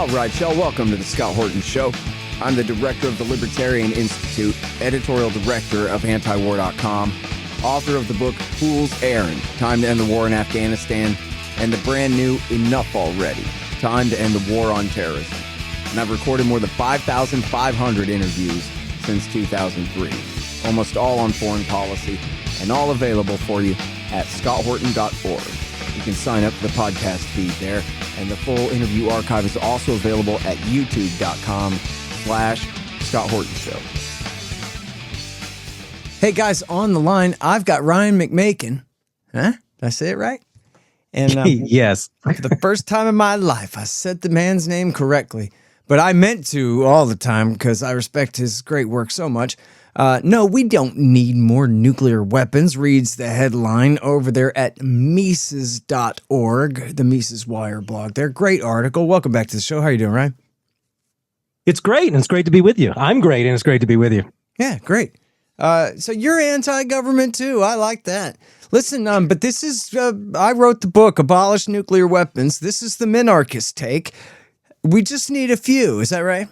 All right, y'all, welcome to the Scott Horton Show. I'm the director of the Libertarian Institute, editorial director of antiwar.com, author of the book Fool's Errand, Time to End the War in Afghanistan, and the brand new Enough Already, Time to End the War on Terrorism. And I've recorded more than 5,500 interviews since 2003, almost all on foreign policy, and all available for you at scotthorton.org. You can sign up for the podcast feed there, and the full interview archive is also available at youtube.com/Scott Horton Show. Hey guys, on the line, I've got Ryan McMaken. Huh? Did I say it right? And yes. For the first time in my life, I said the man's name correctly, but I meant to all the time because I respect his great work so much. No, we don't need more nuclear weapons, reads the headline over there at Mises.org, the Mises Wire blog. They're great article. Welcome back to the show. How are you doing, Ryan? It's great, and it's great to be with you. I'm great, and it's great to be with you. Yeah, great. So you're anti-government too. I like that. Listen, but this is, I wrote the book, Abolish Nuclear Weapons. This is the minarchist take. We just need a few. Is that right?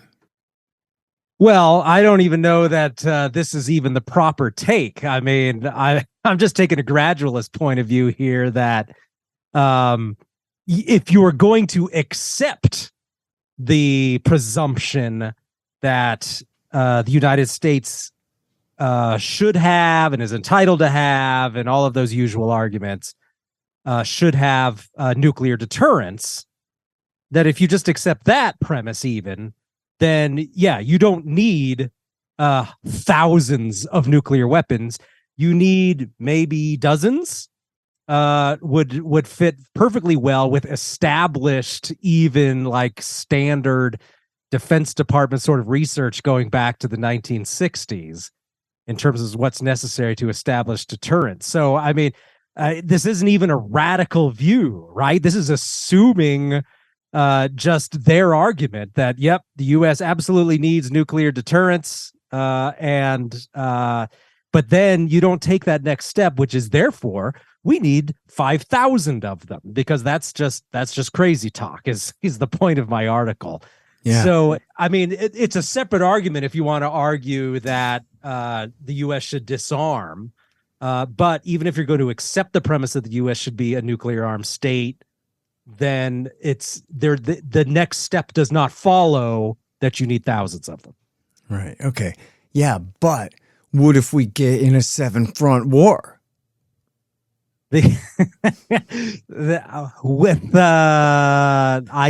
Well, I don't even know that this is even the proper take. I mean, I'm just taking a gradualist point of view here that if you are going to accept the presumption that the United States should have and is entitled to have, and all of those usual arguments, should have nuclear deterrence, that if you just accept that premise even, then yeah, you don't need thousands of nuclear weapons. You need maybe dozens. Would fit perfectly well with established, even like standard Defense Department sort of research going back to the 1960s in terms of what's necessary to establish deterrence. So, I mean, this isn't even a radical view, right? This is assuming just their argument that, yep, the U.S. absolutely needs nuclear deterrence, but then you don't take that next step, which is therefore we need 5,000 of them, because that's just crazy talk is the point of my article. Yeah. So, I mean, it's a separate argument if you want to argue that the U.S. should disarm, but even if you're going to accept the premise that the U.S. should be a nuclear armed state, then it's there. The next step does not follow that you need thousands of them. Right. Okay. Yeah. But what if we get in a 7-front war? I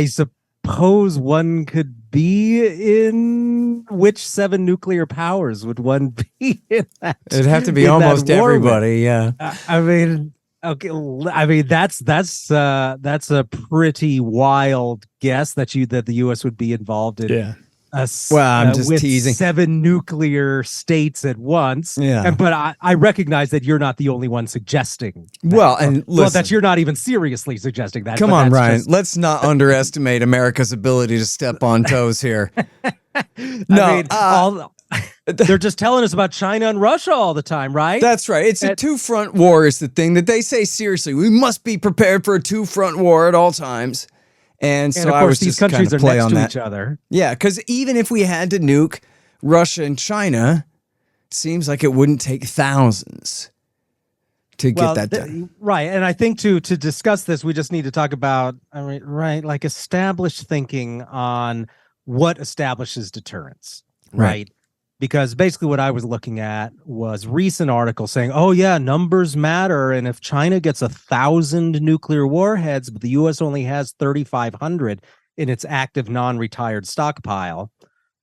suppose one could be in which 7 nuclear powers would one be in that? It'd have to be almost everybody. Yeah. I mean. Okay, I mean that's a pretty wild guess that the U.S. would be involved in. Yeah. I'm just with teasing. 7 nuclear states at once. Yeah. But I recognize that you're not the only one suggesting that. Well, and listen, that you're not even seriously suggesting that. Come on, Ryan. Let's not underestimate America's ability to step on toes here. They're just telling us about China and Russia all the time, right? That's right. It's a 2-front war is the thing that they say seriously. We must be prepared for a 2-front war at all times. And so of course, these countries are next to each other. Yeah, because even if we had to nuke Russia and China, it seems like it wouldn't take thousands to get that done. Right. And I think to discuss this, we just need to talk about, like established thinking on what establishes deterrence, right? Because basically what I was looking at was recent articles saying, oh yeah, numbers matter. And if China gets 1,000 nuclear warheads, but the U.S. only has 3,500 in its active non-retired stockpile,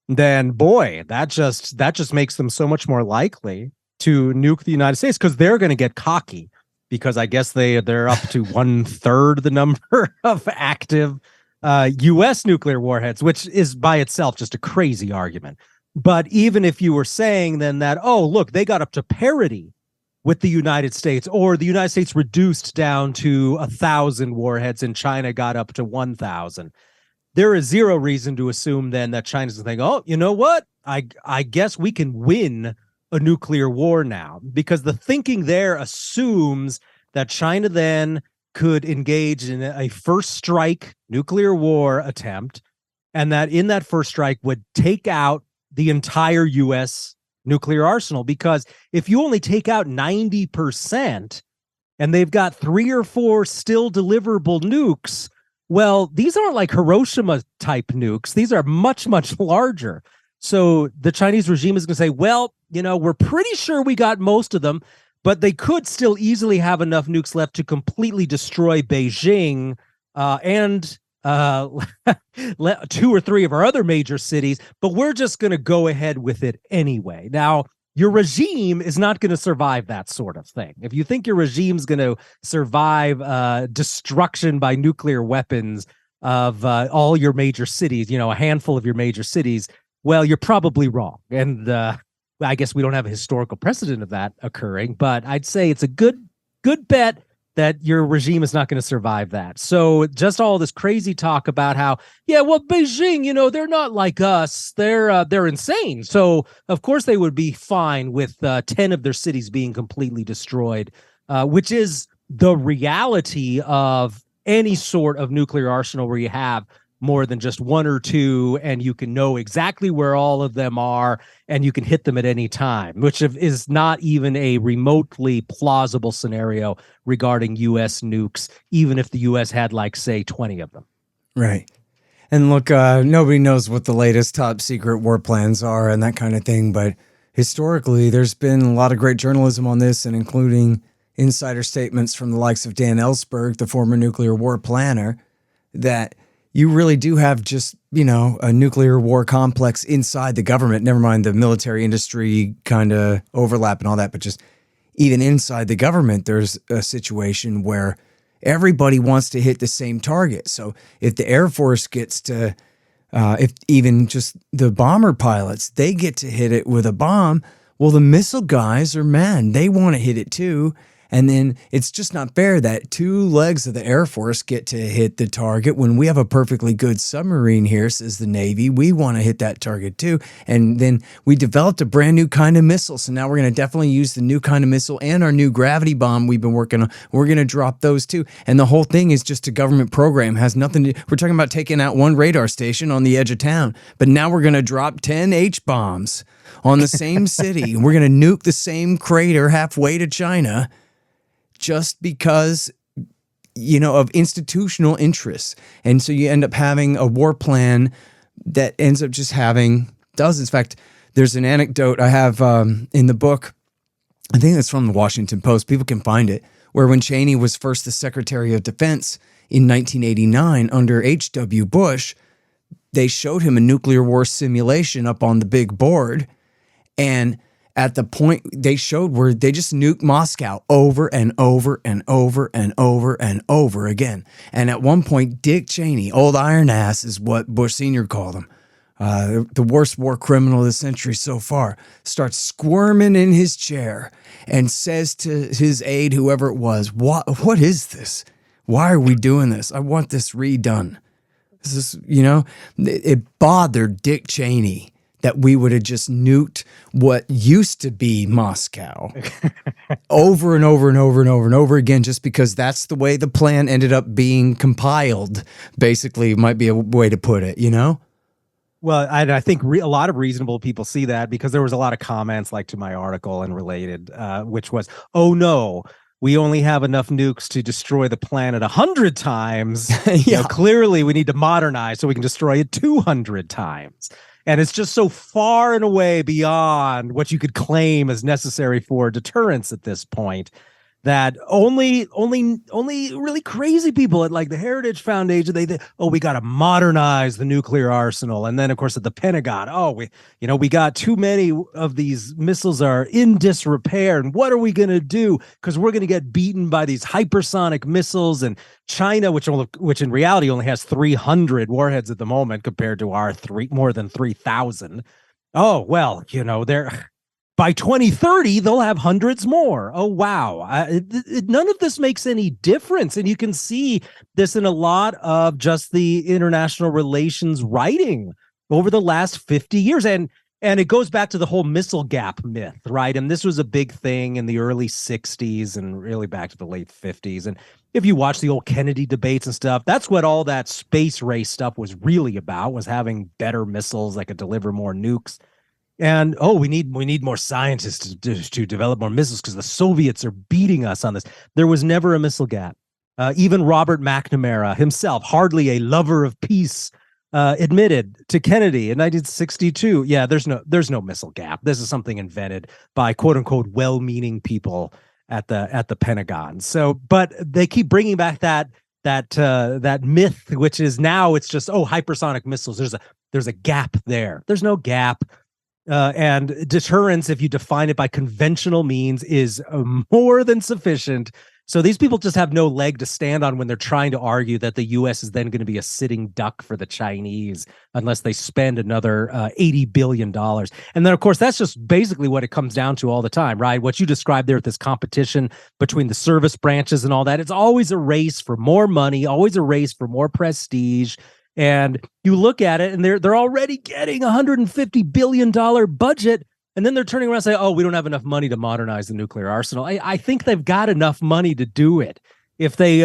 then boy, that just makes them so much more likely to nuke the United States, because they're going to get cocky, because I guess they're up to 1/3 the number of active U.S. nuclear warheads, which is by itself just a crazy argument. But even if you were saying then that, oh, look, they got up to parity with the United States, or the United States reduced down to 1,000 warheads and China got up to 1,000, there is zero reason to assume then that China's going to think, oh, you know what? I guess we can win a nuclear war now, because the thinking there assumes that China then could engage in a first strike nuclear war attempt, and that in that first strike would take out the entire U.S. nuclear arsenal. Because if you only take out 90% and they've got 3 or 4 still deliverable nukes, well, these aren't like Hiroshima type nukes. These are much, much larger. So the Chinese regime is going to say, well, we're pretty sure we got most of them, but they could still easily have enough nukes left to completely destroy Beijing and 2 or 3 of our other major cities, but we're just going to go ahead with it anyway. Now, your regime is not going to survive that sort of thing. If you think your regime's going to survive destruction by nuclear weapons of all your major cities, a handful of your major cities, well, you're probably wrong. And I guess we don't have a historical precedent of that occurring, but I'd say it's a good bet that your regime is not going to survive that. So just all this crazy talk about how, Beijing, they're not like us. They're insane. So of course they would be fine with 10 of their cities being completely destroyed, which is the reality of any sort of nuclear arsenal where you have more than just 1 or 2, and you can know exactly where all of them are, and you can hit them at any time, which is not even a remotely plausible scenario regarding U.S. nukes, even if the U.S. had, say, 20 of them. Right. And look, nobody knows what the latest top secret war plans are and that kind of thing, but historically, there's been a lot of great journalism on this, and including insider statements from the likes of Dan Ellsberg, the former nuclear war planner, that you really do have just, a nuclear war complex inside the government, never mind the military industry kind of overlap and all that, but just even inside the government, there's a situation where everybody wants to hit the same target. So if the Air Force gets to, if even just the bomber pilots, they get to hit it with a bomb, well, the missile guys they want to hit it too. And then it's just not fair that 2 legs of the Air Force get to hit the target when we have a perfectly good submarine here, says the Navy. We want to hit that target too. And then we developed a brand new kind of missile. So now we're going to definitely use the new kind of missile and our new gravity bomb we've been working on. We're going to drop those too. And the whole thing is just a government program. Has nothing to, we're talking about taking out 1 radar station on the edge of town, but now we're going to drop 10 H-bombs on the same city. We're going to nuke the same crater halfway to China, just because, of institutional interests. And so you end up having a war plan that ends up just having dozens. In fact, there's an anecdote I have in the book. I think it's from the Washington Post. People can find it, where when Cheney was first the Secretary of Defense in 1989 under H.W. Bush, they showed him a nuclear war simulation up on the big board. And at the point they showed where they just nuked Moscow over and over and over and over and over again. And at one point, Dick Cheney, old iron ass is what Bush Sr. called him, the worst war criminal of the century so far, starts squirming in his chair and says to his aide, whoever it was, what is this? Why are we doing this? I want this redone. This is, it bothered Dick Cheney that we would have just nuked what used to be Moscow over and over and over and over and over again, just because that's the way the plan ended up being compiled, basically, might be a way to put it, Well, I think a lot of reasonable people see that, because there was a lot of comments to my article and related, which was, oh no, we only have enough nukes to destroy the planet 100 times. Clearly we need to modernize so we can destroy it 200 times. And it's just so far and away beyond what you could claim as necessary for deterrence at this point that only really crazy people at the Heritage Foundation, we got to modernize the nuclear arsenal. And then of course at the Pentagon, we got too many of these missiles are in disrepair. And what are we going to do? Because we're going to get beaten by these hypersonic missiles, and China, which in reality only has 300 warheads at the moment compared to our more than 3,000. Oh, well, they're by 2030, they'll have hundreds more. Oh, wow. None of this makes any difference. And you can see this in a lot of just the international relations writing over the last 50 years. And And it goes back to the whole missile gap myth, right? And this was a big thing in the early 60s and really back to the late 50s. And if you watch the old Kennedy debates and stuff, that's what all that space race stuff was really about, was having better missiles that could deliver more nukes. And we need more scientists to develop more missiles because the Soviets are beating us on this. There was never a missile gap. Even Robert McNamara himself, hardly a lover of peace, admitted to Kennedy in 1962, yeah, there's no missile gap. This is something invented by quote unquote well-meaning people at the Pentagon. So, but they keep bringing back that myth, which is now it's just hypersonic missiles. There's a gap there. There's no gap. And deterrence, if you define it by conventional means, is more than sufficient. So these people just have no leg to stand on when they're trying to argue that the U.S. is then going to be a sitting duck for the Chinese unless they spend another $80 billion. And then, of course, that's just basically what it comes down to all the time, right? What you described there with this competition between the service branches and all that. It's always a race for more money, always a race for more prestige. And you look at it and they're already getting $150 billion budget. And then they're turning around and say, we don't have enough money to modernize the nuclear arsenal. I think they've got enough money to do it. If they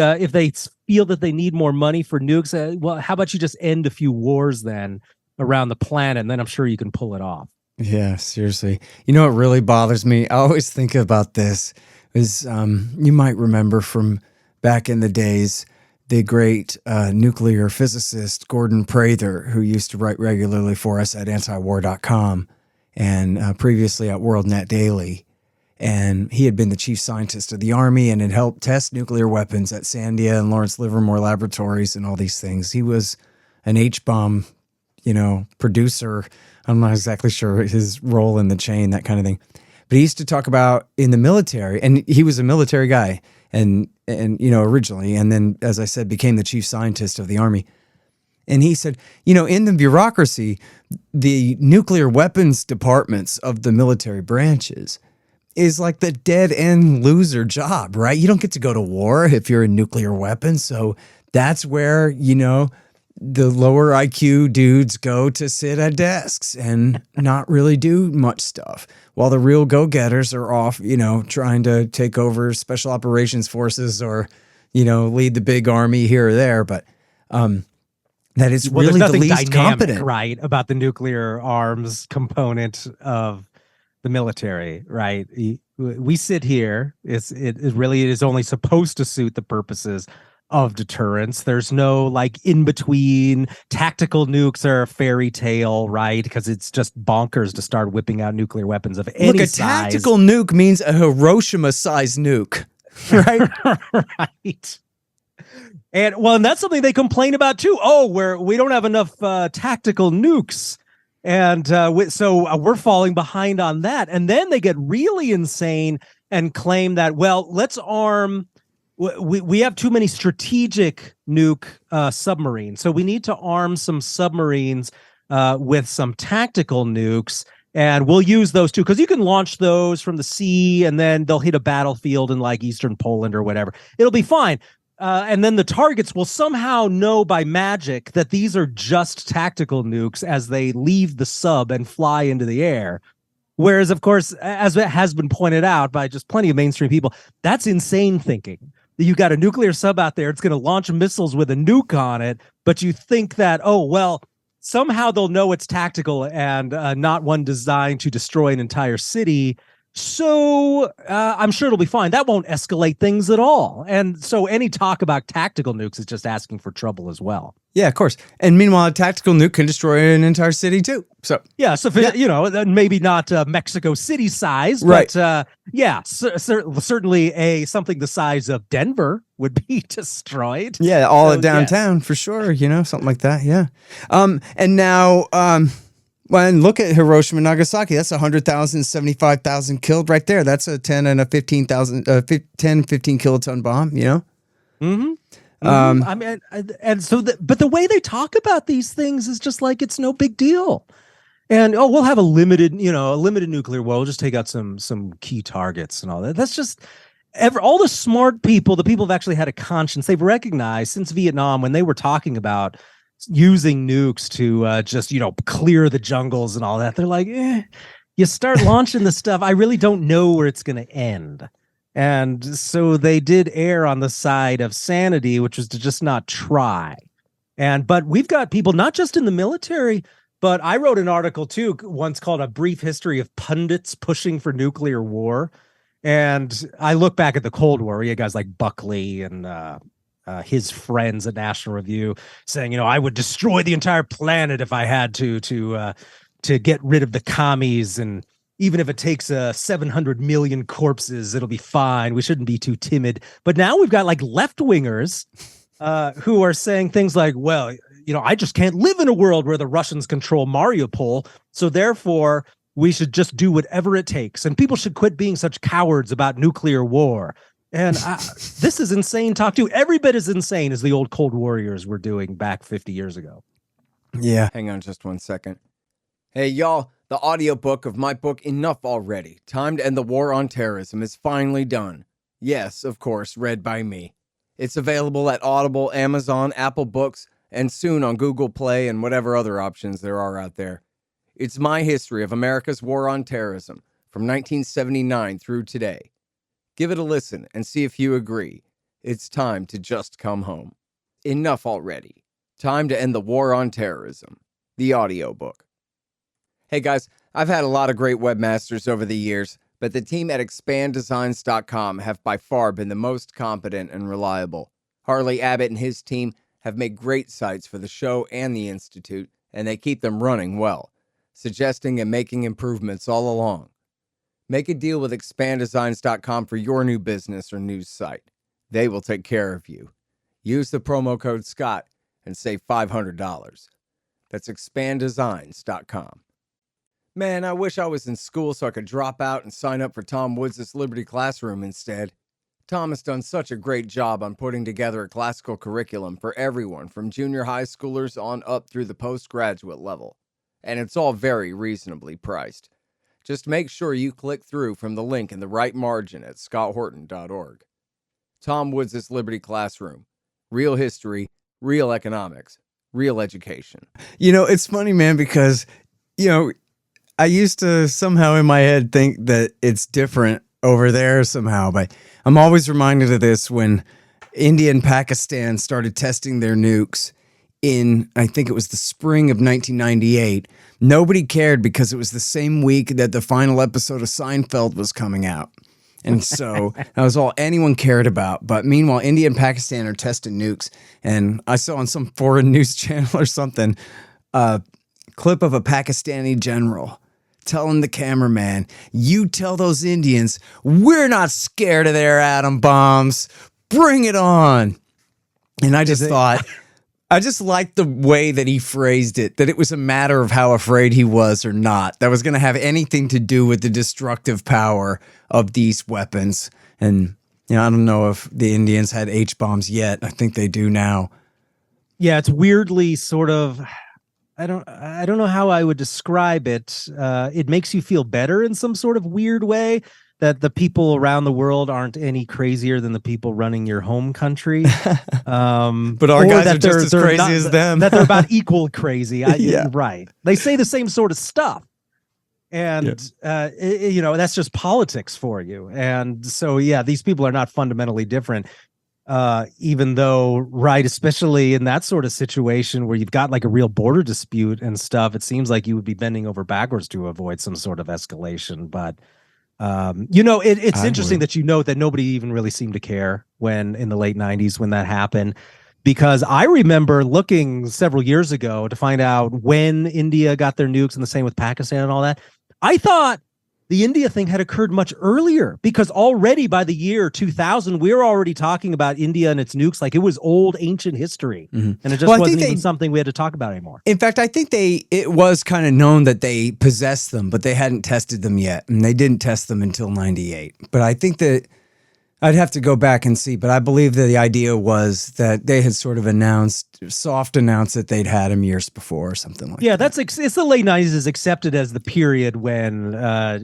feel that they need more money for nukes, well, how about you just end a few wars then around the planet, and then I'm sure you can pull it off. Yeah, seriously. You know what really bothers me? I always think about this is you might remember from back in the days, the great nuclear physicist Gordon Prather, who used to write regularly for us at antiwar.com. And previously at WorldNet Daily. And he had been the chief scientist of the Army and had helped test nuclear weapons at Sandia and Lawrence Livermore laboratories and all these things. He was an H-bomb, producer. I'm not exactly sure his role in the chain, that kind of thing. But he used to talk about in the military, and he was a military guy and originally, and then, as I said, became the chief scientist of the Army. And he said, in the bureaucracy, the nuclear weapons departments of the military branches is like the dead end loser job, right? You don't get to go to war if you're in nuclear weapons. So that's where, the lower IQ dudes go to sit at desks and not really do much stuff, while the real go-getters are off, trying to take over special operations forces or, lead the big army here or there. But, that is really the least competent, right, about the nuclear arms component of the military, right? We sit here. It really is only supposed to suit the purposes of deterrence. There's no in between. Tactical nukes are a fairy tale, right? Because it's just bonkers to start whipping out nuclear weapons of any size. Look, a tactical nuke means a Hiroshima-sized nuke, right? Right. And that's something they complain about too. Where we don't have enough tactical nukes, and so we're falling behind on that. And then they get really insane and claim that let's arm. We have too many strategic nuke submarines, so we need to arm some submarines with some tactical nukes. And we'll use those too, because you can launch those from the sea, and then they'll hit a battlefield in Eastern Poland or whatever. It'll be fine. And then the targets will somehow know by magic that these are just tactical nukes as they leave the sub and fly into the air. Whereas, of course, as it has been pointed out by just plenty of mainstream people, that's insane thinking. You got a nuclear sub out there, it's going to launch missiles with a nuke on it, but you think that, somehow they'll know it's tactical and not one designed to destroy an entire city. So I'm sure it'll be fine. That won't escalate things at all. And so any talk about tactical nukes is just asking for trouble as well. Yeah, of course. And meanwhile, a tactical nuke can destroy an entire city too. So maybe not Mexico City size, right. But certainly something the size of Denver would be destroyed. Yeah, all of downtown for sure. Something like that. Yeah. And now. And look at Hiroshima and Nagasaki. That's 100,000, 75,000 killed right there. That's a 10 and a 15 kiloton bomb, Mm-hmm. I mean, but the way they talk about these things is just like it's no big deal. And we'll have a limited nuclear war. We'll just take out some key targets and all that. That's just all the smart people, the people who've actually had a conscience. They've recognized since Vietnam when they were talking about using nukes to just, clear the jungles and all that. They're like, you start launching the stuff. I really don't know where it's going to end. And so they did err on the side of sanity, which was to just not try. But we've got people, not just in the military, but I wrote an article too, once called A Brief History of Pundits Pushing for Nuclear War. And I look back at the Cold War, where you had guys like Buckley and his friends at National Review saying, I would destroy the entire planet if I had to get rid of the commies. And even if it takes 700 million corpses, it'll be fine. We shouldn't be too timid. But now we've got like left-wingers who are saying things like, well, I just can't live in a world where the Russians control Mariupol. So therefore, we should just do whatever it takes. And people should quit being such cowards about nuclear war. And this is insane talk too. Every bit as insane as the old Cold Warriors were doing back 50 years ago. Yeah. Hang on just one second. Hey, y'all, the audiobook of my book, Enough Already, Time to End the War on Terrorism, is finally done. Yes, of course, read by me. It's available at Audible, Amazon, Apple Books, and soon on Google Play and whatever other options there are out there. It's my history of America's war on terrorism from 1979 through today. Give it a listen and see if you agree. It's time to just come home. Enough already. Time to end the war on terrorism. The audiobook. Hey guys, I've had a lot of great webmasters over the years, but the team at expanddesigns.com have by far been the most competent and reliable. Harley Abbott and his team have made great sites for the show and the Institute, and they keep them running well, suggesting and making improvements all along. Make a deal with expanddesigns.com for your new business or news site. They will take care of you. Use the promo code SCOTT and save $500. That's expanddesigns.com. Man, I wish I was in school so I could drop out and sign up for Tom Woods' Liberty Classroom instead. Tom has done such a great job on putting together a classical curriculum for everyone from junior high schoolers on up through the postgraduate level. And it's all very reasonably priced. Just make sure you click through from the link in the right margin at scotthorton.org. Tom Woods' Liberty Classroom. Real history, real economics, real education. It's funny, man, because, I used to somehow in my head think that it's different over there somehow, but I'm always reminded of this when India and Pakistan started testing their nukes in, I think it was the spring of 1998. Nobody cared because it was the same week that the final episode of Seinfeld was coming out. And so that was all anyone cared about. But meanwhile, India and Pakistan are testing nukes. And I saw on some foreign news channel or something, a clip of a Pakistani general telling the cameraman, you tell those Indians, we're not scared of their atom bombs. Bring it on. And I just thought, I just liked the way that he phrased it, that it was a matter of how afraid he was or not. That was going to have anything to do with the destructive power of these weapons. And, I don't know if the Indians had H-bombs yet. I think they do now. Yeah, it's weirdly sort of... I don't know how I would describe it. It makes you feel better in some sort of weird way that the people around the world aren't any crazier than the people running your home country. But our guys are just as crazy as them. That they're about equal crazy. Yeah. Right. They say the same sort of stuff. And, that's just politics for you. And so, these people are not fundamentally different. Even though, right, especially in that sort of situation where you've got like a real border dispute and stuff, it seems like you would be bending over backwards to avoid some sort of escalation. But, it's interesting that you note that nobody even really seemed to care when in the late 90s when that happened, because I remember looking several years ago to find out when India got their nukes and the same with Pakistan and all that. I thought the India thing had occurred much earlier because already by the year 2000, we were already talking about India and its nukes like it was old ancient history. Mm-hmm. And it just wasn't even something we had to talk about anymore. In fact, I think it was kind of known that they possessed them, but they hadn't tested them yet. And they didn't test them until 98. But I think that I'd have to go back and see, but I believe that the idea was that they had sort of soft announced that they'd had them years before or something like that. Yeah, it's the late 90s is accepted as the period when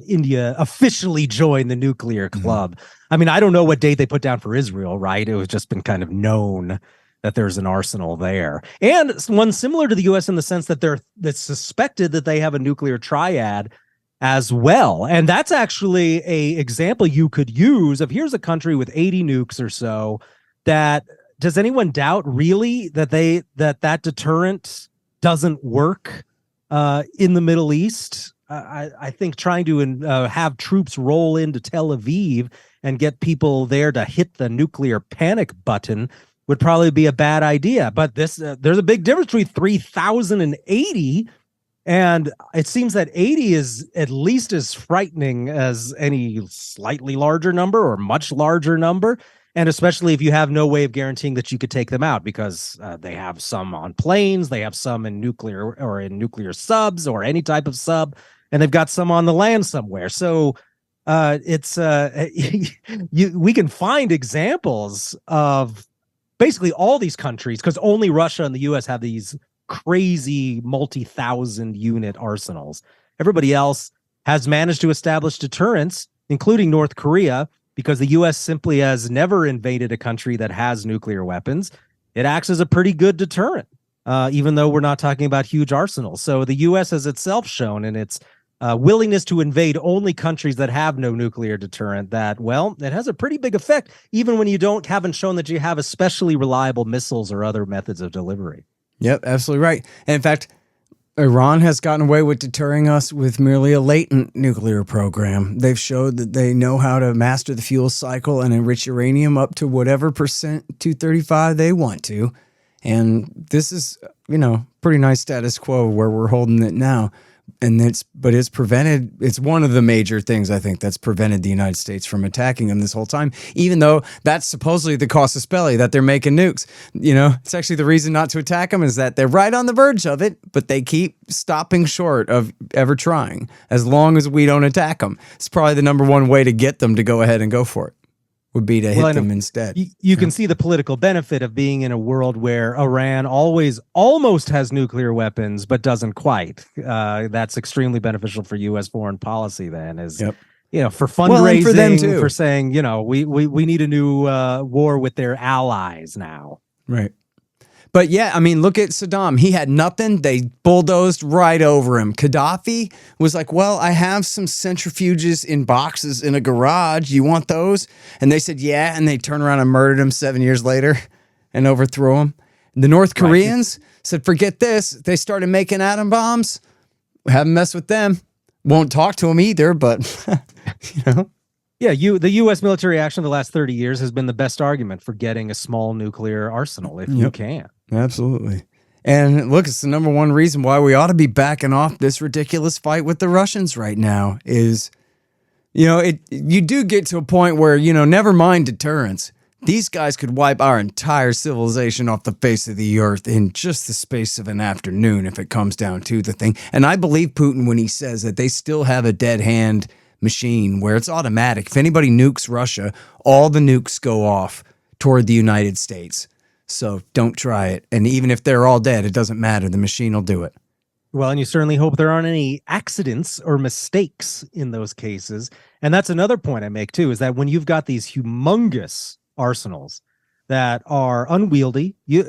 India officially joined the nuclear club. Mm-hmm. I mean, I don't know what date they put down for Israel, right? It was just been kind of known that there's an arsenal there, and one similar to the U.S. in the sense that that's suspected that they have a nuclear triad as well. And that's actually a example you could use of, here's a country with 80 nukes or so. That does anyone doubt really that that deterrent doesn't work in the Middle East? I think trying to have troops roll into Tel Aviv and get people there to hit the nuclear panic button would probably be a bad idea. But there's a big difference between 3,000 and 80. And it seems that 80 is at least as frightening as any slightly larger number or much larger number. And especially if you have no way of guaranteeing that you could take them out, because they have some on planes, they have some in nuclear or in nuclear subs or any type of sub, and they've got some on the land somewhere. So we can find examples of basically all these countries, because only Russia and the U.S. have these crazy multi-thousand unit arsenals. Everybody else has managed to establish deterrence, including North Korea, because the U.S. simply has never invaded a country that has nuclear weapons. It acts as a pretty good deterrent, even though we're not talking about huge arsenals. So the U.S. has itself shown in its willingness to invade only countries that have no nuclear deterrent that, well, it has a pretty big effect, even when you haven't shown that you have especially reliable missiles or other methods of delivery. Yep, absolutely right. And in fact, Iran has gotten away with deterring us with merely a latent nuclear program. They've showed that they know how to master the fuel cycle and enrich uranium up to whatever percent 235 they want to. And this is, pretty nice status quo where we're holding it now. And it's one of the major things, I think, that's prevented the United States from attacking them this whole time, even though that's supposedly the casus belli, that they're making nukes. It's actually the reason not to attack them is that they're right on the verge of it, but they keep stopping short of ever trying. As long as we don't attack them, it's probably the number one way to get them to go ahead and go for it. Would be to hit them instead. You can see the political benefit of being in a world where Iran almost has nuclear weapons, but doesn't quite. That's extremely beneficial for U.S. foreign policy then, for fundraising, for them too. For saying, we need a new war with their allies now. Right. But yeah, look at Saddam. He had nothing. They bulldozed right over him. Gaddafi was like, well, I have some centrifuges in boxes in a garage. You want those? And they said, yeah. And they turned around and murdered him 7 years later and overthrew him. The North Koreans said, forget this. They started making atom bombs. Haven't messed with them. Won't talk to them either, but, Yeah, the U.S. military action of the last 30 years has been the best argument for getting a small nuclear arsenal if you can. Absolutely. And look, it's the number one reason why we ought to be backing off this ridiculous fight with the Russians right now is, you do get to a point where, never mind deterrence. These guys could wipe our entire civilization off the face of the earth in just the space of an afternoon if it comes down to the thing. And I believe Putin when he says that they still have a dead hand machine where it's automatic. If anybody nukes Russia, all the nukes go off toward the United States. So don't try it. And even if they're all dead, it doesn't matter. The machine will do it. Well, and you certainly hope there aren't any accidents or mistakes in those cases. And that's another point I make, too, is that when you've got these humongous arsenals that are unwieldy, you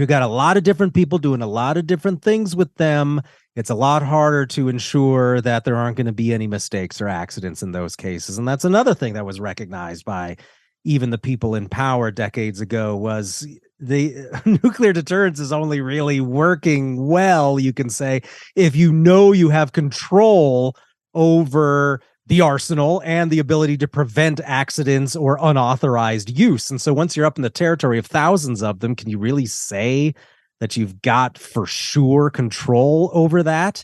got a lot of different people doing a lot of different things with them. It's a lot harder to ensure that there aren't going to be any mistakes or accidents in those cases. And that's another thing that was recognized by even the people in power decades ago, was the nuclear deterrence is only really working well, you can say, if you have control over the arsenal and the ability to prevent accidents or unauthorized use. And so once you're up in the territory of thousands of them, can you really say that you've got for sure control over that?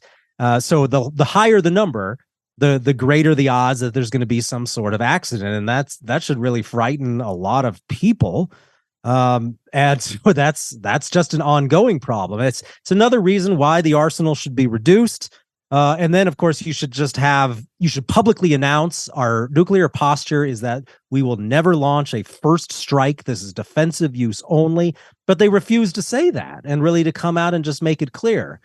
So the higher the number, the greater the odds that there's going to be some sort of accident. And that should really frighten a lot of people. And so that's just an ongoing problem. It's another reason why the arsenal should be reduced. And then, of course, you should publicly announce our nuclear posture is that we will never launch a first strike. This is defensive use only. But they refuse to say that and really to come out and just make it clear.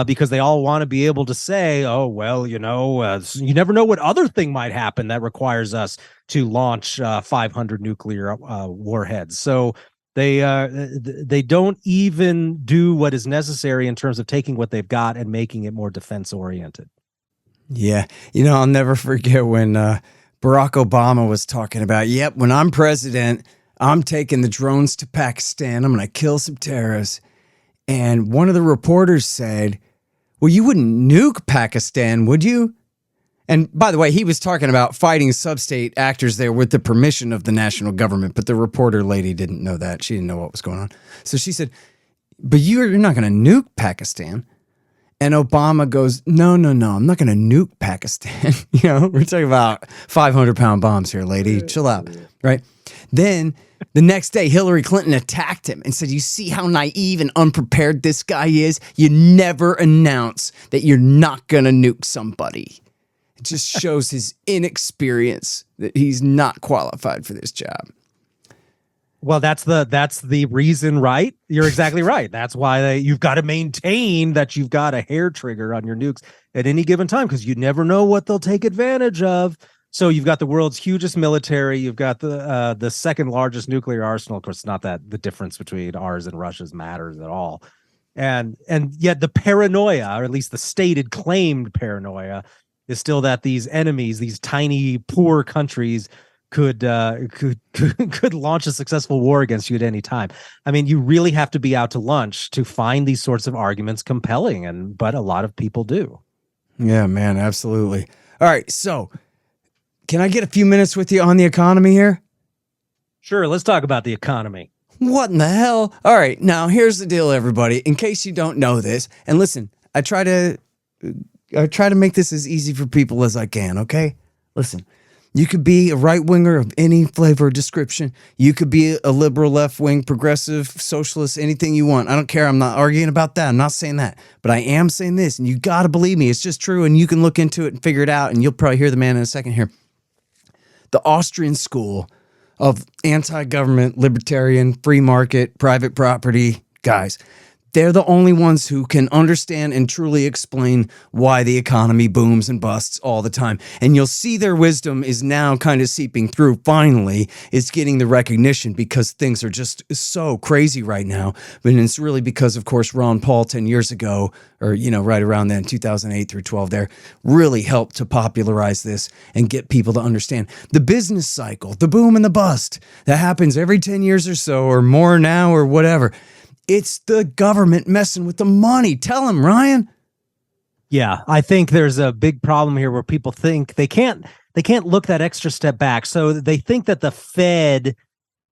Because they all want to be able to say, oh, well, you never know what other thing might happen that requires us to launch 500 nuclear warheads. So They don't even do what is necessary in terms of taking what they've got and making it more defense oriented. Yeah. I'll never forget when Barack Obama was talking about, yep, when I'm president, I'm taking the drones to Pakistan. I'm going to kill some terrorists. And one of the reporters said, well, you wouldn't nuke Pakistan, would you? And by the way, he was talking about fighting sub-state actors there with the permission of the national government, but the reporter lady didn't know that. She didn't know what was going on. So she said, but you're not going to nuke Pakistan. And Obama goes, no, I'm not going to nuke Pakistan. We're talking about 500-pound bombs here, lady. Chill out, right? Then the next day, Hillary Clinton attacked him and said, you see how naive and unprepared this guy is? You never announce that you're not going to nuke somebody. It just shows his inexperience, that he's not qualified for this job. Well, that's the reason, right? You're exactly right. That's why you've got to maintain that you've got a hair trigger on your nukes at any given time, because you never know what they'll take advantage of. So you've got the world's hugest military. You've got the second largest nuclear arsenal. Of course, not that the difference between ours and Russia's matters at all. And yet the paranoia, or at least the stated claimed paranoia, is still that these enemies, these tiny, poor countries, could launch a successful war against you at any time. I mean, you really have to be out to lunch to find these sorts of arguments compelling, but a lot of people do. Yeah, man, absolutely. All right, so can I get a few minutes with you on the economy here? Sure, let's talk about the economy. What in the hell? All right, now here's the deal, everybody. In case you don't know this, and listen, I try to make this as easy for people as I can, okay? Listen, you could be a right-winger of any flavor or description. You could be a liberal, left-wing, progressive, socialist, anything you want. I don't care. I'm not arguing about that. I'm not saying that. But I am saying this, and you got to believe me. It's just true, and you can look into it and figure it out, and you'll probably hear the man in a second here. The Austrian school of anti-government, libertarian, free market, private property guys, they're the only ones who can understand and truly explain why the economy booms and busts all the time. And you'll see their wisdom is now kind of seeping through. Finally, it's getting the recognition because things are just so crazy right now. But it's really because, of course, Ron Paul 10 years ago, or, right around then, 2008 through 12 there, really helped to popularize this and get people to understand the business cycle, the boom and the bust that happens every 10 years or so, or more now, or whatever. It's the government messing with the money. Tell him, Ryan. Yeah, I think there's a big problem here where people think they can't look that extra step back. So they think that the Fed,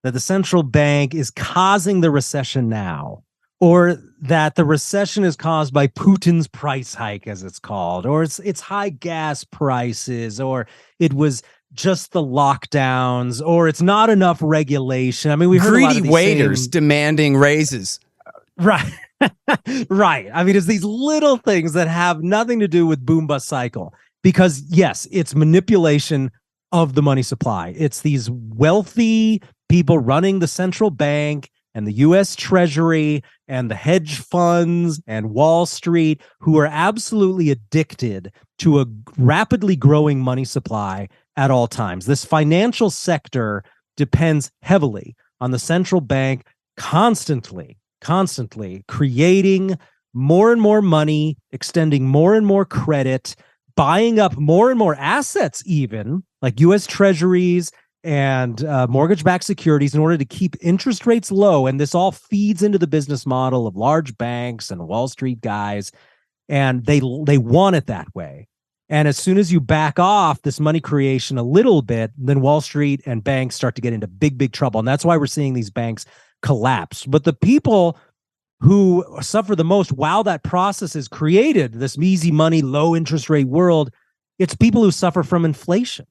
that the central bank is causing the recession now, or that the recession is caused by Putin's price hike, as it's called, or it's high gas prices, or it was just the lockdowns, or it's not enough regulation. I mean, we heard greedy waiters demanding raises. Right. Right. I mean, it's these little things that have nothing to do with boom bust cycle, because yes, it's manipulation of the money supply. It's these wealthy people running the central bank and the US Treasury and the hedge funds and Wall Street who are absolutely addicted to a rapidly growing money supply at all times. This financial sector depends heavily on the central bank constantly creating more and more money, extending more and more credit, buying up more and more assets, even like US Treasuries and mortgage-backed securities, in order to keep interest rates low. And this all feeds into the business model of large banks and Wall Street guys. And they want it that way. And as soon as you back off this money creation a little bit, then Wall Street and banks start to get into big trouble. And that's why we're seeing these banks collapse. But the people who suffer the most while that process is created, this easy money, low interest rate world, it's people who suffer from inflation.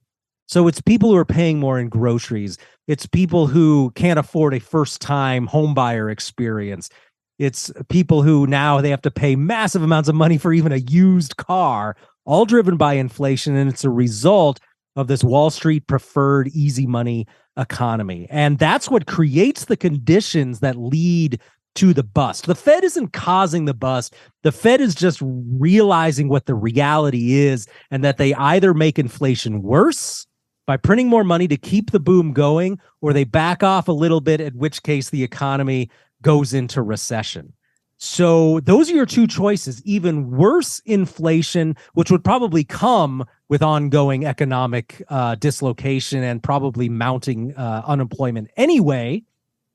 So it's people who are paying more in groceries. It's people who can't afford a first-time home buyer experience. It's people who now they have to pay massive amounts of money for even a used car, all driven by inflation. And it's a result of this Wall Street preferred easy money economy. And that's what creates the conditions that lead to the bust. The Fed isn't causing the bust. The Fed is just realizing what the reality is, and that they either make inflation worse by printing more money to keep the boom going, or they back off a little bit, in which case the economy goes into recession. So those are your two choices. Even worse inflation, which would probably come with ongoing economic dislocation and probably mounting unemployment anyway,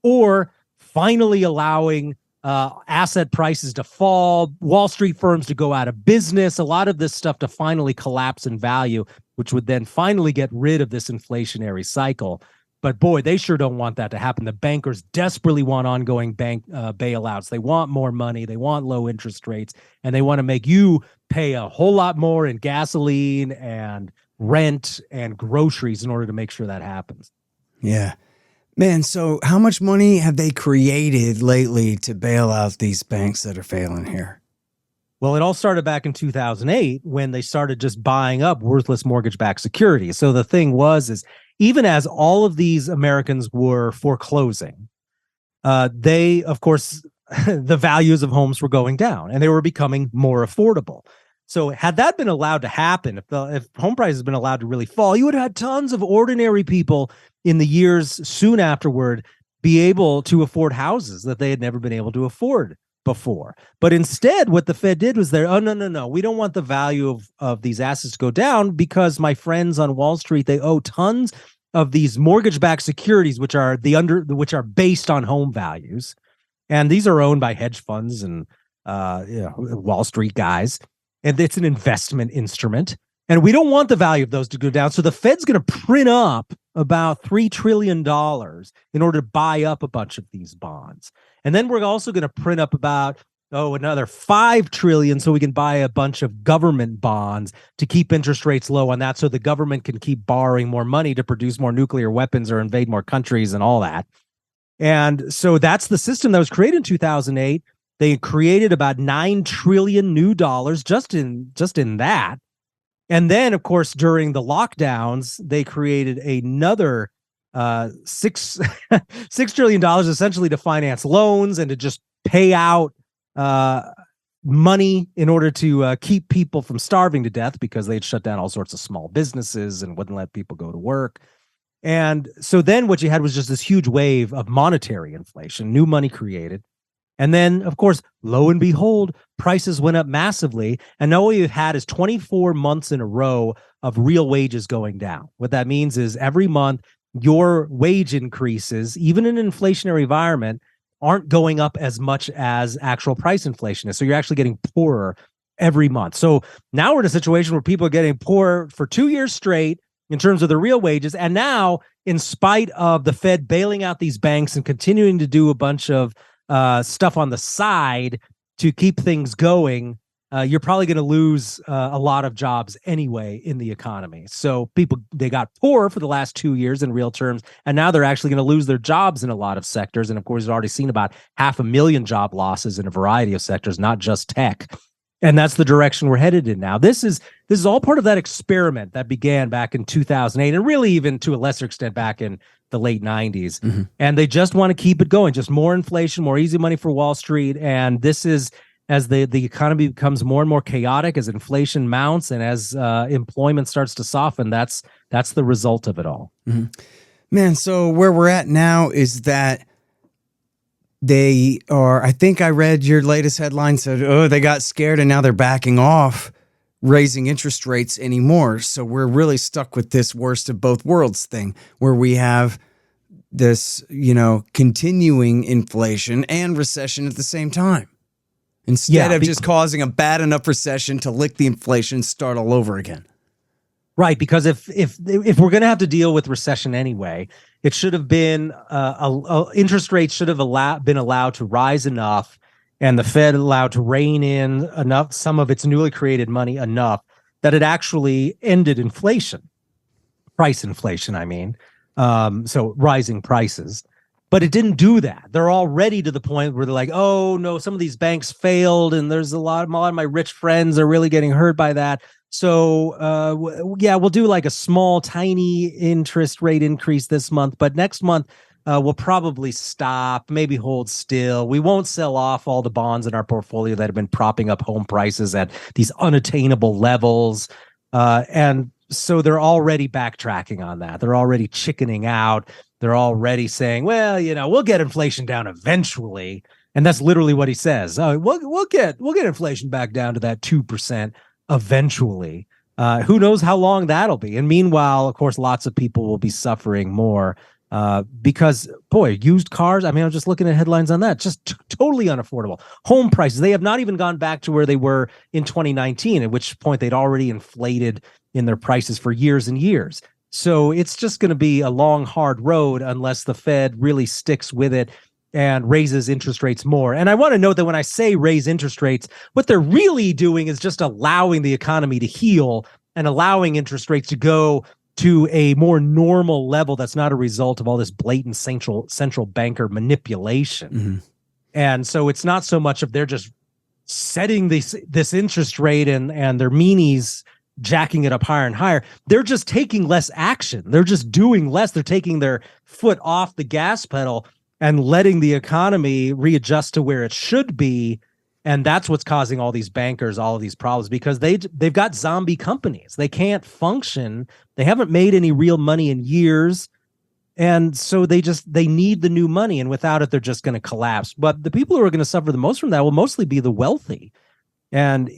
or finally allowing asset prices to fall, Wall Street firms to go out of business, a lot of this stuff to finally collapse in value, which would then finally get rid of this inflationary cycle. But boy, they sure don't want that to happen. The bankers desperately want ongoing bank bailouts. They want more money. They want low interest rates, and they want to make you pay a whole lot more in gasoline and rent and groceries in order to make sure that happens. Yeah. Man, so how much money have they created lately to bail out these banks that are failing here? Well, it all started back in 2008 when they started just buying up worthless mortgage-backed securities. So the thing is even as all of these Americans were foreclosing, they, of course, the values of homes were going down and they were becoming more affordable. So had that been allowed to happen, if home prices had been allowed to really fall, you would have had tons of ordinary people in the years soon afterward be able to afford houses that they had never been able to afford before. But instead, what the Fed did was no, we don't want the value of these assets to go down because my friends on Wall Street, they owe tons of these mortgage-backed securities, which are based on home values. And these are owned by hedge funds and Wall Street guys. And it's an investment instrument. And we don't want the value of those to go down. So the Fed's going to print up about $3 trillion in order to buy up a bunch of these bonds. And then we're also going to print up about, another $5 trillion so we can buy a bunch of government bonds to keep interest rates low on that so the government can keep borrowing more money to produce more nuclear weapons or invade more countries and all that. And so that's the system that was created in 2008. They created about $9 trillion new dollars just in that. And then, of course, during the lockdowns, they created another $6 trillion essentially to finance loans and to just pay out money in order to keep people from starving to death because they'd shut down all sorts of small businesses and wouldn't let people go to work. And so then what you had was just this huge wave of monetary inflation, new money created. And then, of course, lo and behold, prices went up massively. And now what you've had is 24 months in a row of real wages going down. What that means is every month, your wage increases, even in an inflationary environment, aren't going up as much as actual price inflation is. So you're actually getting poorer every month. So now we're in a situation where people are getting poorer for 2 years straight in terms of the real wages. And now, in spite of the Fed bailing out these banks and continuing to do a bunch of stuff on the side to keep things going, you're probably going to lose a lot of jobs anyway in the economy. So people, they got poor for the last 2 years in real terms, and now they're actually going to lose their jobs in a lot of sectors. And of course, we've already seen about 500,000 job losses in a variety of sectors, not just tech. And that's the direction we're headed in now. This is all part of that experiment that began back in 2008, and really even to a lesser extent back in the late 90s. Mm-hmm. And they just want to keep it going, just more inflation, more easy money for Wall Street. And this is, as the economy becomes more and more chaotic, as inflation mounts, and as employment starts to soften, that's the result of it all. Mm-hmm. Man, so where we're at now is that they are, I think I read your latest headline said, they got scared and now they're backing off raising interest rates anymore. So we're really stuck with this worst of both worlds thing where we have this, continuing inflation and recession at the same time. Instead of just causing a bad enough recession to lick the inflation, start all over again. Right, because if we're going to have to deal with recession anyway, it should have been interest rates should have been allowed to rise enough, and the Fed allowed to rein in enough, some of its newly created money enough that it actually ended inflation, price inflation. I mean, so rising prices. But it didn't do that. They're already to the point where they're like, oh no, some of these banks failed, and there's a lot of my rich friends are really getting hurt by that. So we'll do like a small, tiny interest rate increase this month, but next month we'll probably stop, maybe hold still. We won't sell off all the bonds in our portfolio that have been propping up home prices at these unattainable levels. And So they're already backtracking on that. They're already chickening out. They're already saying, well, we'll get inflation down eventually. And that's literally what he says. We'll get inflation back down to that 2% eventually. Who knows how long that'll be? And meanwhile, of course, lots of people will be suffering more because, boy, used cars. I mean, I'm just looking at headlines on that. Just totally unaffordable. Home prices, they have not even gone back to where they were in 2019, at which point they'd already inflated in their prices for years and years. So it's just going to be a long, hard road unless the Fed really sticks with it and raises interest rates more. And I want to note that when I say raise interest rates, what they're really doing is just allowing the economy to heal and allowing interest rates to go to a more normal level that's not a result of all this blatant central banker manipulation. Mm-hmm. And so it's not so much of they're just setting this interest rate and their meanies jacking it up higher and higher. They're just taking less action. They're just doing less. They're taking their foot off the gas pedal and letting the economy readjust to where it should be. And that's what's causing all these bankers, all of these problems, because they've got zombie companies. They can't function. They haven't made any real money in years. And so they need the new money. And without it, they're just going to collapse. But the people who are going to suffer the most from that will mostly be the wealthy. And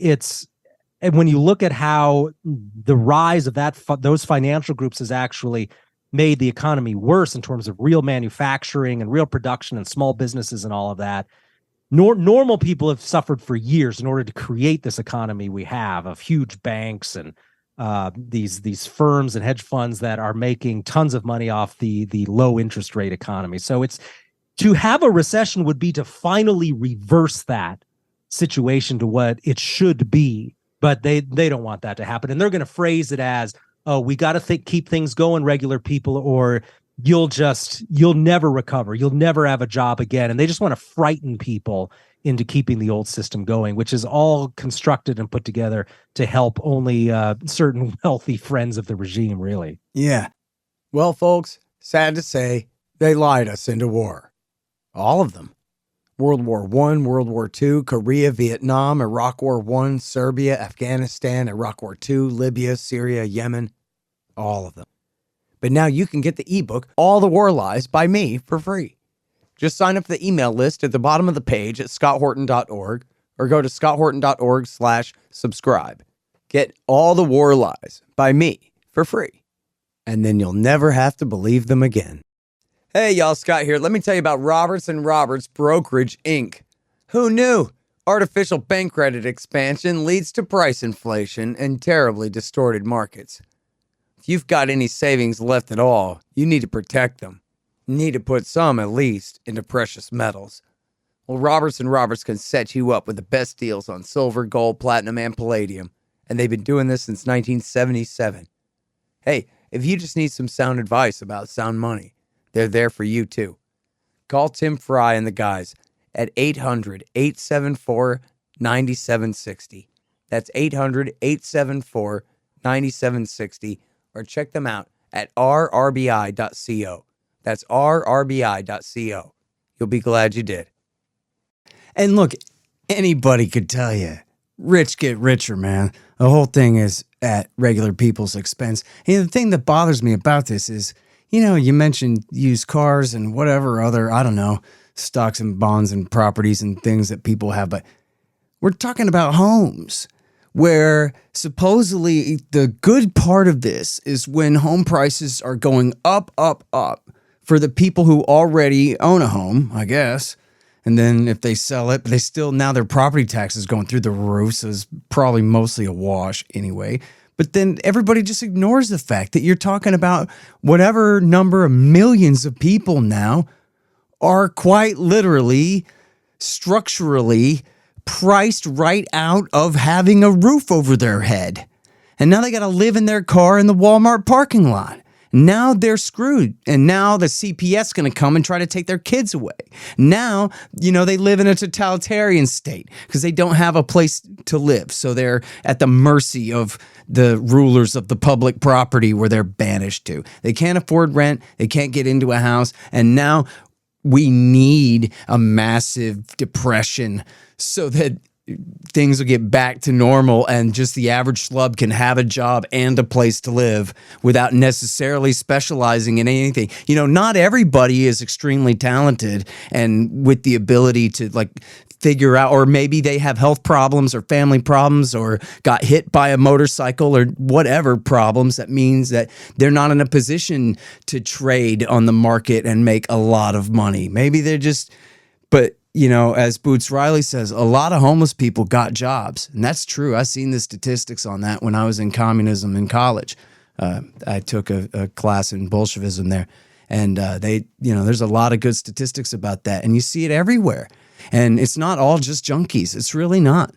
when you look at how the rise of those financial groups has actually made the economy worse in terms of real manufacturing and real production and small businesses and all of that, normal people have suffered for years in order to create this economy we have of huge banks and these firms and hedge funds that are making tons of money off the low interest rate economy. So it's to have a recession would be to finally reverse that situation to what it should be. But they don't want that to happen. And they're going to phrase it as, oh, we got to keep things going, regular people, or you'll never recover. You'll never have a job again. And they just want to frighten people into keeping the old system going, which is all constructed and put together to help only certain wealthy friends of the regime, really. Yeah. Well, folks, sad to say, they lied us into war. All of them. World War I, World War II, Korea, Vietnam, Iraq War I, Serbia, Afghanistan, Iraq War II, Libya, Syria, Yemen, all of them. But now you can get the ebook, All the War Lies by me, for free. Just sign up for the email list at the bottom of the page at scotthorton.org or go to scotthorton.org/subscribe. Get All the War Lies by me for free. And then you'll never have to believe them again. Hey, y'all, Scott here. Let me tell you about Roberts & Roberts Brokerage, Inc. Who knew? Artificial bank credit expansion leads to price inflation and terribly distorted markets. If you've got any savings left at all, you need to protect them. You need to put some, at least, into precious metals. Well, Roberts & Roberts can set you up with the best deals on silver, gold, platinum, and palladium. And they've been doing this since 1977. Hey, if you just need some sound advice about sound money, they're there for you, too. Call Tim Fry and the guys at 800-874-9760. That's 800-874-9760. Or check them out at rrbi.co. That's rrbi.co. You'll be glad you did. And look, anybody could tell you, rich get richer, man. The whole thing is at regular people's expense. And the thing that bothers me about this is, you mentioned used cars and whatever other, stocks and bonds and properties and things that people have. But we're talking about homes where supposedly the good part of this is when home prices are going up, up, up for the people who already own a home, I guess. And then if they sell it, but now their property tax is going through the roof. So it's probably mostly a wash anyway. But then everybody just ignores the fact that you're talking about whatever number of millions of people now are quite literally, structurally priced right out of having a roof over their head. And now they got to live in their car in the Walmart parking lot. Now they're screwed. And now the CPS is going to come and try to take their kids away. Now, they live in a totalitarian state because they don't have a place to live. So they're at the mercy of the rulers of the public property where they're banished to. They can't afford rent. They can't get into a house. And now we need a massive depression so that things will get back to normal and just the average schlub can have a job and a place to live without necessarily specializing in anything. You know, not everybody is extremely talented and with the ability to like figure out, or maybe they have health problems or family problems or got hit by a motorcycle or whatever problems. That means that they're not in a position to trade on the market and make a lot of money. Maybe they're just, but you know, as Boots Riley says, a lot of homeless people got jobs. And that's true. I've seen the statistics on that when I was in communism in college. I took a class in Bolshevism there. And there's a lot of good statistics about that. And you see it everywhere. And it's not all just junkies. It's really not.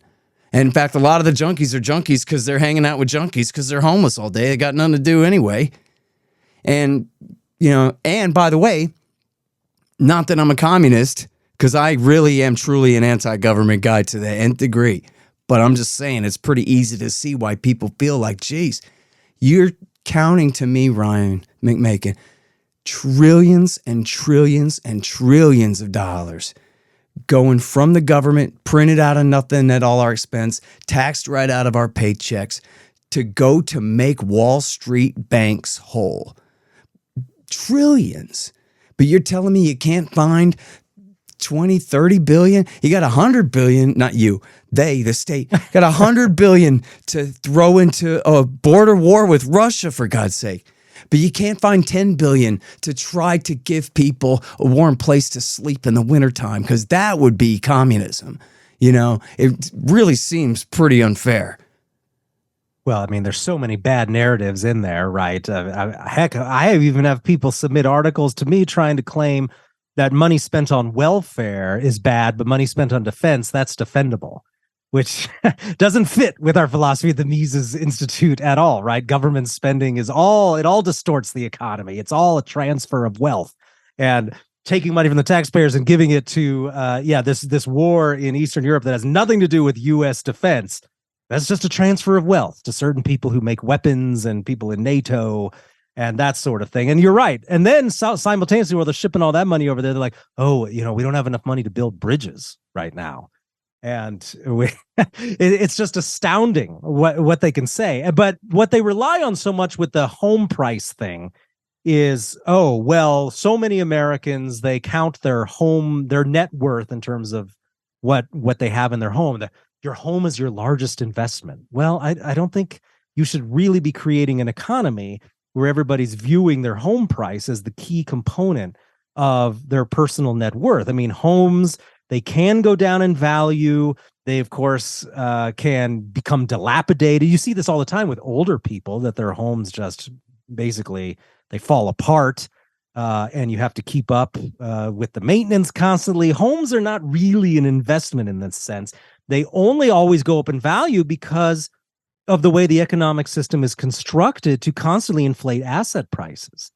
And in fact, a lot of the junkies are junkies because they're hanging out with junkies because they're homeless all day. They got nothing to do anyway. And, you know, and by the way, not that I'm a communist, because I really am truly an anti-government guy to the nth degree. But I'm just saying it's pretty easy to see why people feel like, geez, you're counting to me, Ryan McMaken, trillions and trillions and trillions of dollars going from the government, printed out of nothing at all our expense, taxed right out of our paychecks, to go to make Wall Street banks whole. Trillions. But you're telling me you can't find 20, 30 billion? You got 100 billion, not you, they, the state, got 100 billion to throw into a border war with Russia, for God's sake. But you can't find 10 billion to try to give people a warm place to sleep in the wintertime, because that would be communism. You know, it really seems pretty unfair. Well, I mean, there's so many bad narratives in there, right? Heck, I even have people submit articles to me trying to claim that money spent on welfare is bad, but money spent on defense, that's defendable, which doesn't fit with our philosophy of the Mises Institute at all, right? Government spending it all distorts the economy. It's all a transfer of wealth, and taking money from the taxpayers and giving it to, this war in Eastern Europe that has nothing to do with U.S. defense. That's just a transfer of wealth to certain people who make weapons and people in NATO and that sort of thing. And you're right. And then simultaneously, while they're shipping all that money over there, they're like, oh, you know, we don't have enough money to build bridges right now. And it's just astounding what they can say. But what they rely on so much with the home price thing is, oh, well, so many Americans, they count their net worth in terms of what they have in their home. Your home is your largest investment. Well, I don't think you should really be creating an economy where everybody's viewing their home price as the key component of their personal net worth. I mean, homes, they can go down in value. They, of course, can become dilapidated. You see this all the time with older people, that their homes just basically, they fall apart, and you have to keep up with the maintenance constantly. Homes are not really an investment in this sense. They only always go up in value because of the way the economic system is constructed to constantly inflate asset prices.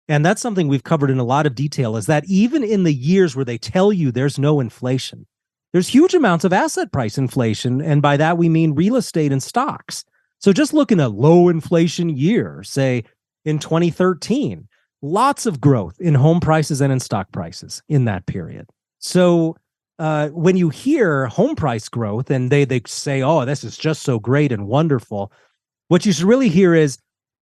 And that's something we've covered in a lot of detail, is that even in the years where they tell you there's no inflation, there's huge amounts of asset price inflation. And by that, we mean real estate and stocks. So just look in a low inflation year, say in 2013, lots of growth in home prices and in stock prices in that period. So when you hear home price growth and they say, oh, this is just so great and wonderful, what you should really hear is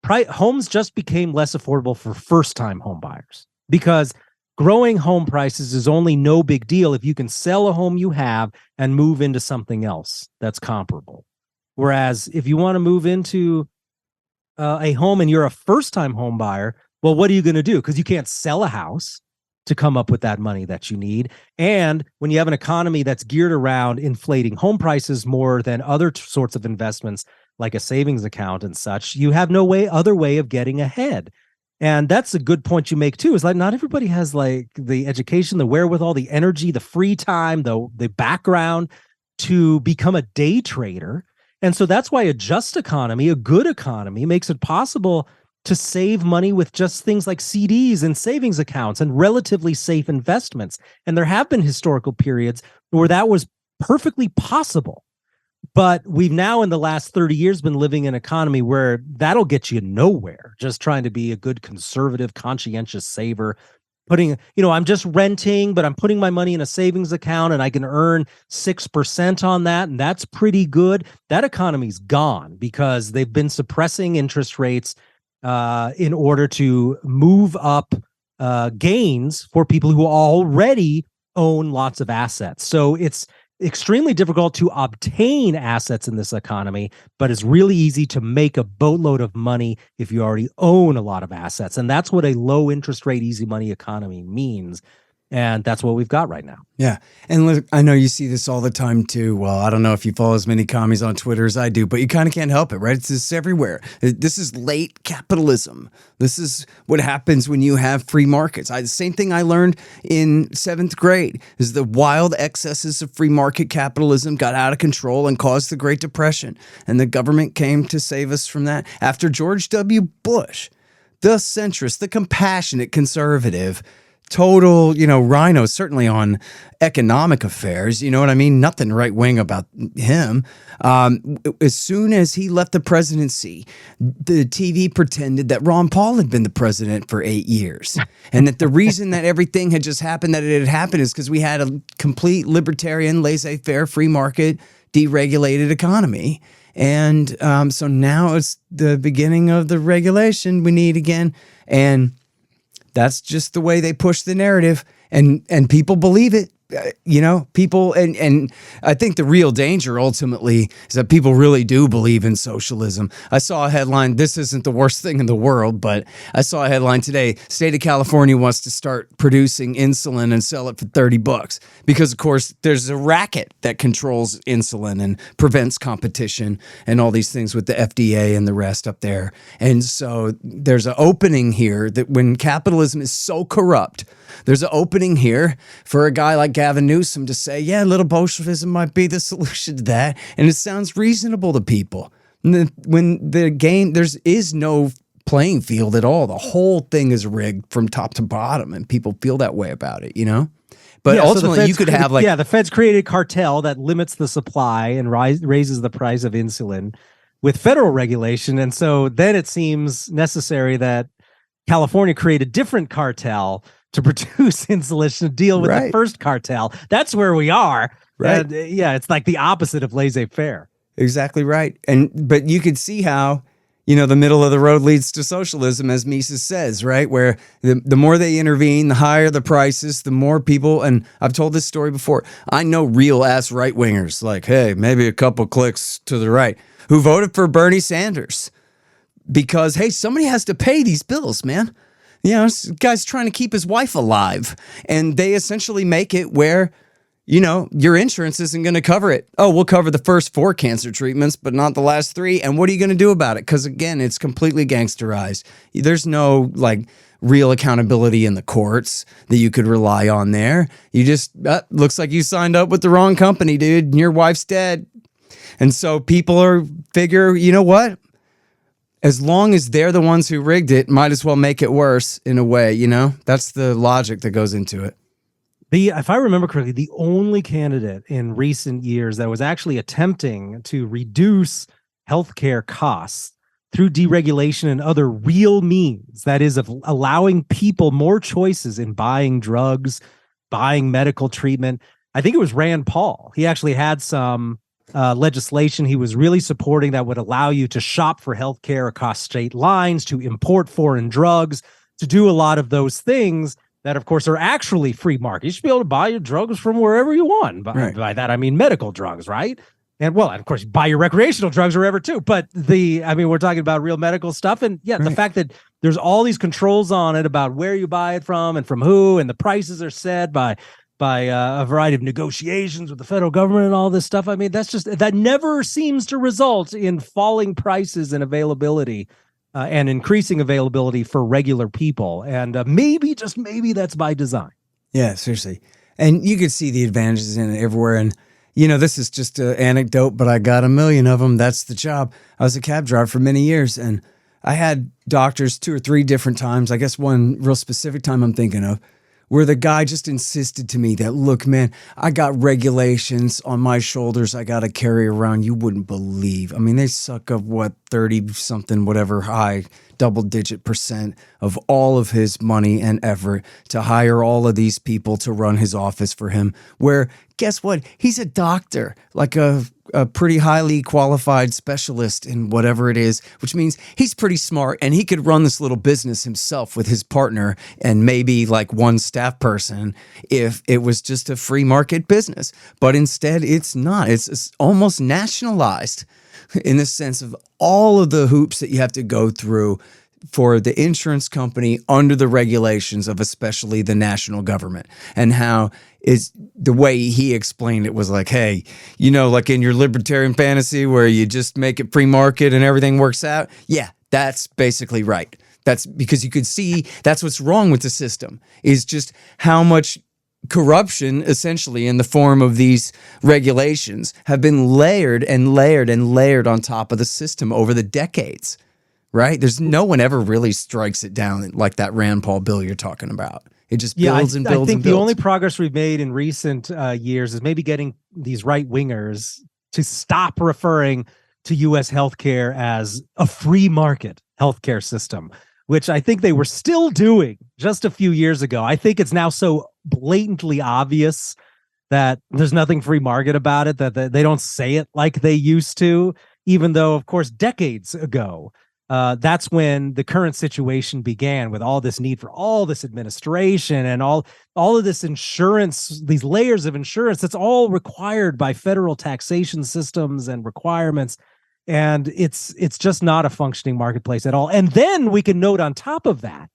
homes just became less affordable for first-time home buyers, because growing home prices is only no big deal if you can sell a home you have and move into something else that's comparable. Whereas if you want to move into a home and you're a first-time home buyer, well, what are you going to do? Because you can't sell a house to come up with that money that you need. And when you have an economy that's geared around inflating home prices more than other sorts of investments, like a savings account and such, you have no other way of getting ahead. And that's a good point you make too, is like not everybody has like the education, the wherewithal, the energy, the free time, the background to become a day trader. And so that's why a just economy, a good economy, makes it possible to save money with just things like CDs and savings accounts and relatively safe investments. And there have been historical periods where that was perfectly possible. But we've now in the last 30 years been living in an economy where that'll get you nowhere, just trying to be a good conservative, conscientious saver. I'm just renting, but I'm putting my money in a savings account and I can earn 6% on that. And that's pretty good. That economy's gone because they've been suppressing interest rates in order to move up gains for people who already own lots of assets. So it's extremely difficult to obtain assets in this economy, but it's really easy to make a boatload of money if you already own a lot of assets. And that's what a low interest rate, easy money economy means. And that's what we've got right now. Yeah. And look, I know you see this all the time too. Well, I don't know if you follow as many commies on Twitter as I do, but you kind of can't help it, right? It's just everywhere. This is late capitalism. This is what happens when you have free markets. The same thing I learned in 7th grade is the wild excesses of free market capitalism got out of control and caused the Great Depression. And the government came to save us from that. After George W. Bush, the centrist, the compassionate conservative, total, rhino, certainly on economic affairs. You know what I mean? Nothing right wing about him. As soon as he left the presidency, the TV pretended that Ron Paul had been the president for 8 years. And that the reason that everything had just happened, that it had happened, is because we had a complete libertarian, laissez-faire, free market, deregulated economy. And so now it's the beginning of the regulation we need again. And that's just the way they push the narrative, and people believe it. People, and I think the real danger ultimately is that people really do believe in socialism. I saw a headline, this isn't the worst thing in the world, but I saw a headline today, state of California wants to start producing insulin and sell it for $30 because, of course, there's a racket that controls insulin and prevents competition and all these things with the FDA and the rest up there. And so there's an opening here that when capitalism is so corrupt, there's an opening here for a guy like Gavin Newsom to say, yeah, little Bolshevism might be the solution to that. And it sounds reasonable to people. When the game, there is no playing field at all. The whole thing is rigged from top to bottom, and people feel that way about it, But ultimately, so you could have the Fed's created a cartel that limits the supply and raises the price of insulin with federal regulation. And so then it seems necessary that California create a different cartel to produce insulin to deal with the first cartel. That's where we are. Right. And, it's like the opposite of laissez-faire. Exactly right. But you could see how, the middle of the road leads to socialism, as Mises says, right? Where the more they intervene, the higher the prices, the more people, and I've told this story before, I know real ass right-wingers, like, hey, maybe a couple clicks to the right, who voted for Bernie Sanders because, hey, somebody has to pay these bills, man. This guy's trying to keep his wife alive, and they essentially make it where, your insurance isn't going to cover it. Oh, we'll cover the first 4 cancer treatments, but not the last 3. And what are you going to do about it? Because again, it's completely gangsterized. There's no real accountability in the courts that you could rely on there. You just, looks like you signed up with the wrong company, dude, and your wife's dead. And so people figure, you know what? As long as they're the ones who rigged it, might as well make it worse in a way, That's the logic that goes into it. If I remember correctly, the only candidate in recent years that was actually attempting to reduce healthcare costs through deregulation and other real means, that is, of allowing people more choices in buying drugs, buying medical treatment, I think it was Rand Paul. He actually had some legislation he was really supporting that would allow you to shop for healthcare across state lines, to import foreign drugs, to do a lot of those things that, of course, are actually free market. You should be able to buy your drugs from wherever you want. By that, I mean medical drugs, right? And, well, of course, you buy your recreational drugs wherever, too. But we're talking about real medical stuff. And, the fact that there's all these controls on it about where you buy it from and from who, and the prices are set by a variety of negotiations with the federal government and all this stuff. That never seems to result in falling prices and availability and increasing availability for regular people. And maybe that's by design. Yeah, seriously. And you could see the advantages in it everywhere. And, this is just an anecdote, but I got a million of them. That's the job. I was a cab driver for many years, and I had doctors 2 or 3 different times. I guess one real specific time I'm thinking of, where the guy just insisted to me that, look, man, I got regulations on my shoulders I got to carry around. You wouldn't believe. I mean, they suck up, 30 something, whatever high double-digit % of all of his money and effort to hire all of these people to run his office for him, where, guess what? He's a doctor, like a pretty highly qualified specialist in whatever it is, which means he's pretty smart and he could run this little business himself with his partner and maybe like one staff person if it was just a free market business. But instead, it's not. It's almost nationalized in the sense of all of the hoops that you have to go through for the insurance company under the regulations of especially the national government. And how is the way he explained it was like, hey, you know, like in your libertarian fantasy where you just make it free market and everything works out. Yeah, that's basically right. That's because you could see that's what's wrong with the system, is just how much corruption, essentially in the form of these regulations, have been layered and layered and layered on top of the system over the decades, right? There's no one ever really strikes it down like that Rand Paul bill you're talking about. It just builds and builds. I think and builds. the only progress we've made in recent years is maybe getting these right wingers to stop referring to U.S. healthcare as a free market healthcare system, which I think they were still doing just a few years ago. I think it's now so blatantly obvious that there's nothing free market about it, that they don't say it like they used to, even though, of course, decades ago, that's when the current situation began, with all this need for all this administration and all of this insurance, these layers of insurance. That's all required by federal taxation systems and requirements. And it's just not a functioning marketplace at all. And then we can note on top of that,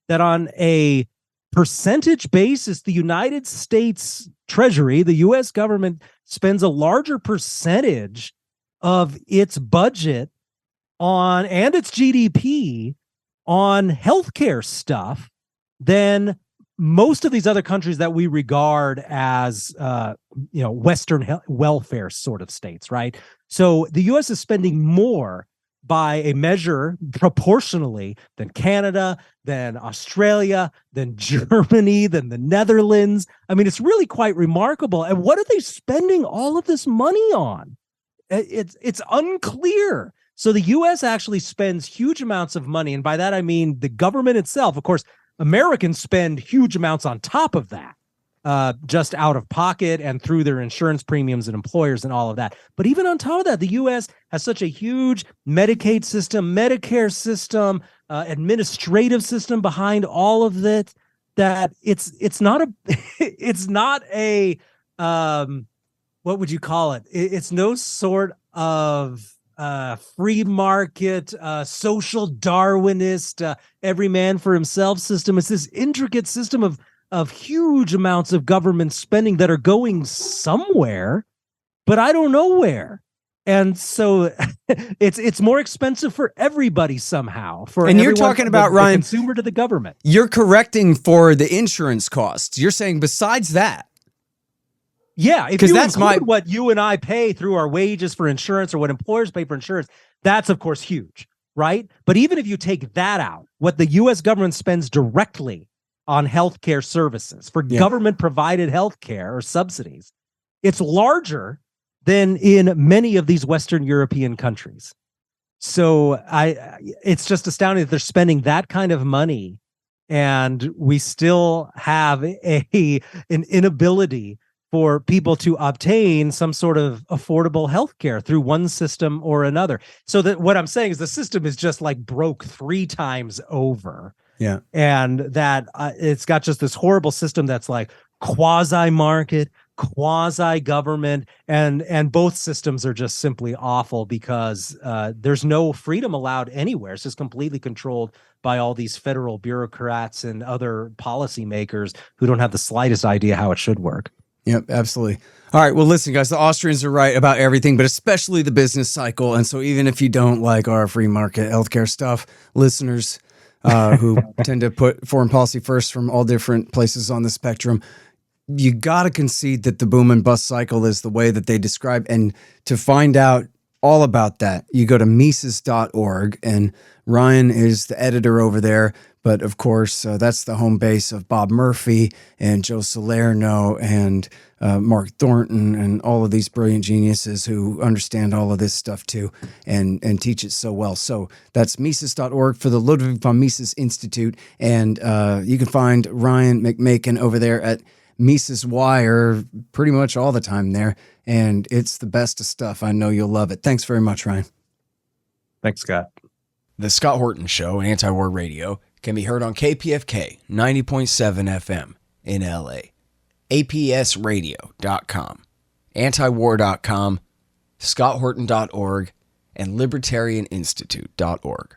that on a percentage basis, the United States Treasury, the U.S. government, spends a larger percentage of its budget on, and its GDP on healthcare stuff than most of these other countries that we regard as, Western welfare sort of states, right? So the U.S. is spending more by a measure proportionally than Canada, than Australia, than Germany, than the Netherlands. I mean, it's really quite remarkable. And what are they spending all of this money on? It's unclear. So the U.S. actually spends huge amounts of money. And by that, I mean the government itself. Of course, Americans spend huge amounts on top of that, just out of pocket and through their insurance premiums and employers and all of that. But even on top of that, the U.S. has such a huge Medicaid system, Medicare system, administrative system behind all of that, that it's not a what would you call it? It's no sort of free market, social Darwinist, every man for himself system. It's this intricate system of huge amounts of government spending that are going somewhere, but I don't know where. And so it's more expensive for everybody somehow. And you're talking about, Ryan, the consumer to the government. You're correcting for the insurance costs. You're saying besides that. Yeah, if you include what you and I pay through our wages for insurance or what employers pay for insurance, that's of course huge, right? But even if you take that out, what the U.S. government spends directly on healthcare services for government provided healthcare or subsidies, it's larger than in many of these Western European countries. So it's just astounding that they're spending that kind of money, and we still have an inability for people to obtain some sort of affordable health care through one system or another. So that what I'm saying is the system is just like broke 3 times over. Yeah. And that it's got just this horrible system that's like quasi-market, quasi-government, and both systems are just simply awful because there's no freedom allowed anywhere. It's just completely controlled by all these federal bureaucrats and other policymakers who don't have the slightest idea how it should work. Yep, absolutely. All right, well, listen, guys, the Austrians are right about everything, but especially the business cycle. And so even if you don't like our free market healthcare stuff, listeners who tend to put foreign policy first from all different places on the spectrum, you got to concede that the boom and bust cycle is the way that they describe. And to find out all about that. You go to Mises.org, and Ryan is the editor over there. But of course, that's the home base of Bob Murphy and Joe Salerno and Mark Thornton and all of these brilliant geniuses who understand all of this stuff too and teach it so well. So that's Mises.org for the Ludwig von Mises Institute. And you can find Ryan McMaken over there at Mises Wire pretty much all the time there. And it's the best of stuff. I know you'll love it. Thanks very much, Ryan. Thanks, Scott. The Scott Horton Show and Anti-War Radio can be heard on KPFK 90.7 FM in LA, APSradio.com, antiwar.com, scotthorton.org, and libertarianinstitute.org.